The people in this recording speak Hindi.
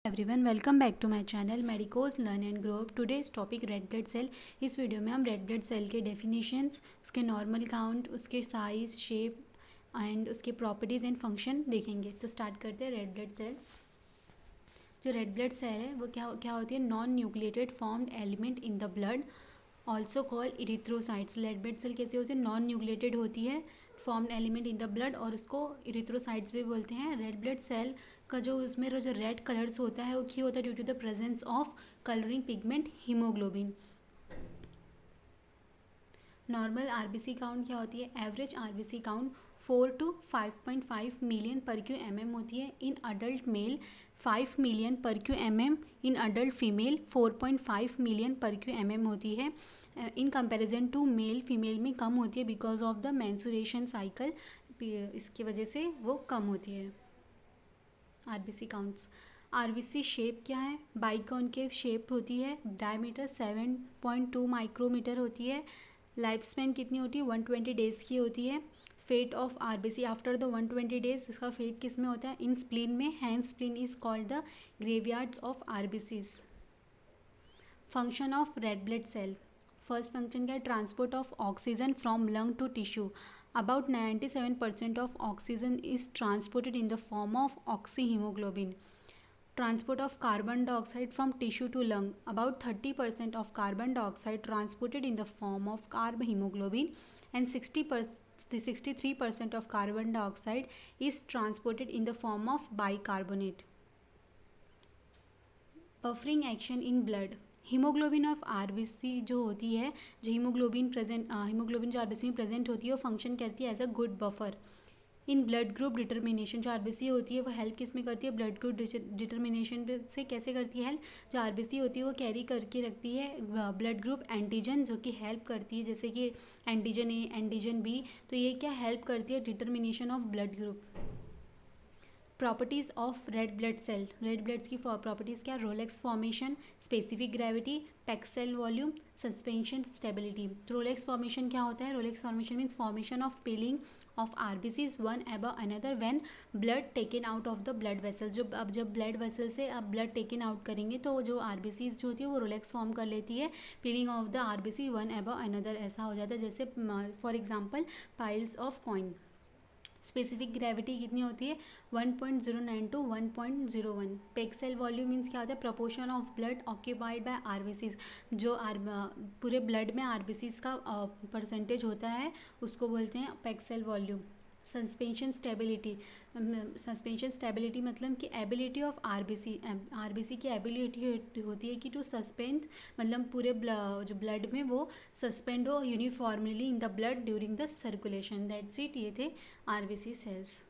Everyone, welcome back to my channel medicos learn and grow up. Today's topic red blood cell. इस वीडियो में हम रेड ब्लड सेल के डेफिनेशंस, उसके नॉर्मल काउंट, उसके साइज, शेप एंड उसके प्रॉपर्टीज एंड फंक्शन देखेंगे। तो स्टार्ट करते हैं। रेड ब्लड सेल, जो रेड ब्लड सेल है वो क्या होती है? Non nucleated formed element in the blood, also called erythrocytes. Red blood cell कैसी होती है? नॉन न्यूक्लिएटेड होती है, formed element in the blood, और उसको इरिथ्रोसाइट्स भी बोलते हैं। रेड ब्लड सेल का जो उसमें जो रेड कलर्स होता है वो क्यों होता है? Due to the presence of colouring pigment haemoglobin. Normal RBC count क्या होती है? Average RBC count 4 to 5.5 million per cu m m होती है in adult male, 5 million per cu m m in adult female, 4.5 million per cu m m होती है। In comparison to male, female में कम होती है because of the menstruation cycle, इसकी वजह से वो कम होती है आरबीसी काउंट्स। आरबीसी शेप क्या है? बाइकॉनकेव शेप होती है, डायमीटर 7.2 माइक्रोमीटर होती है। लाइफ स्पैन कितनी होती है? 120 डेज की होती है। Fate of RBC after the 120 days, इसका फेट किस में होता है? इन स्प्लीन में, and spleen is called the graveyards of RBCs. Function of red blood cell. First function क्या है? Transport of oxygen from lung to tissue. About 97% of oxygen is transported in the form of oxyhemoglobin. Transport of carbon dioxide from tissue to lung. About 30% of carbon dioxide transported in the form of carbohemoglobin, and 63% of carbon dioxide is transported in the form of bicarbonate. Buffering action in blood. Haemoglobin of RBC जो होती है, जो हीमोग्लोबिन जो आरबीसी में प्रेजेंट होती है वो फंक्शन करती है as a good buffer in blood group determination. जो आरबीसी होती है वो हेल्प किस में करती है? ब्लड ग्रुप डिटर्मिनेशन से कैसे करती है हेल्प? जो आरबीसी होती है वो कैरी करके रखती है ब्लड ग्रुप एंटीजन, जो कि हेल्प करती है, जैसे कि एंटीजन ए, एंटीजन बी। तो ये क्या हेल्प करती है? Determination of blood group. Properties of red blood cell. Red bloods की प्रॉपर्टीज क्या? Rouleaux formation, specific gravity, packed cell volume, suspension stability. Rouleaux formation क्या होता है? Rouleaux formation means formation of piling of RBCs one above another when blood taken out of the blood vessel. जब ब्लड वेसल से आप ब्लड टेकन आउट करेंगे तो जो आरबीसीज जो होती है वो रोलेक्स फॉर्म कर लेती है, piling of the RBC one above another ऐसा हो जाता है। जैसे for example piles of coin. Specific gravity कितनी होती है? 1.09 टू 1.01। पेक्सेल वॉल्यूम मीन्स क्या होता है? Proportion of blood occupied by RBCs. जो पूरे ब्लड में आरबीसीज का परसेंटेज होता है उसको बोलते हैं packed cell volume. Suspension stability. Suspension stability मतलब कि एबिलिटी ऑफ आरबीसी की एबिलिटी होती है कि टू सस्पेंड, मतलब पूरे जो ब्लड में वो सस्पेंड हो uniformly in the blood during the circulation. That's it. ये थे आरबीसी सेल्स।